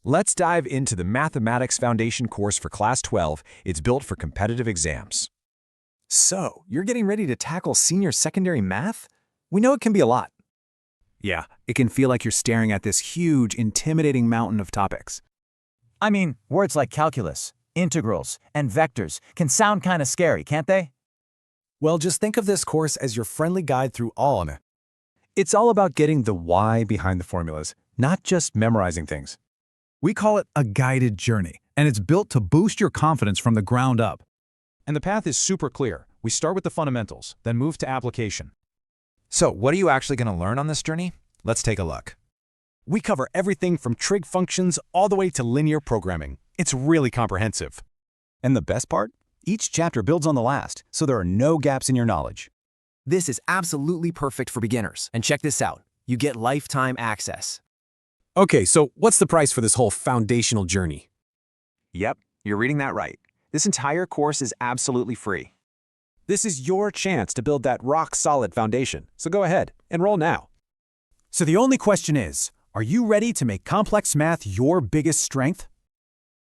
Let's dive into the Mathematics Foundation course for Class 12. It's built for competitive exams. So, you're getting ready to tackle senior secondary math? We know it can be a lot. Yeah, it can feel like you're staring at this huge, intimidating mountain of topics. I mean, words like calculus, integrals, and vectors can sound kind of scary, can't they? Well, just think of this course as your friendly guide through all of it. It's all about getting the why behind the formulas, not just memorizing things. We call it a guided journey, and it's built to boost your confidence from the ground up. And the path is super clear. We start with the fundamentals, then move to application. So, what are you actually going to learn on this journey? Let's take a look. We cover everything from trig functions all the way to linear programming. It's really comprehensive. And the best part? Each chapter builds on the last, so there are no gaps in your knowledge. This is absolutely perfect for beginners. And check this out. You get lifetime access. Okay, so what's the price for this whole foundational journey? Yep, you're reading that right. This entire course is absolutely free. This is your chance to build that rock-solid foundation, so go ahead, enroll now. So the only question is, are you ready to make complex math your biggest strength?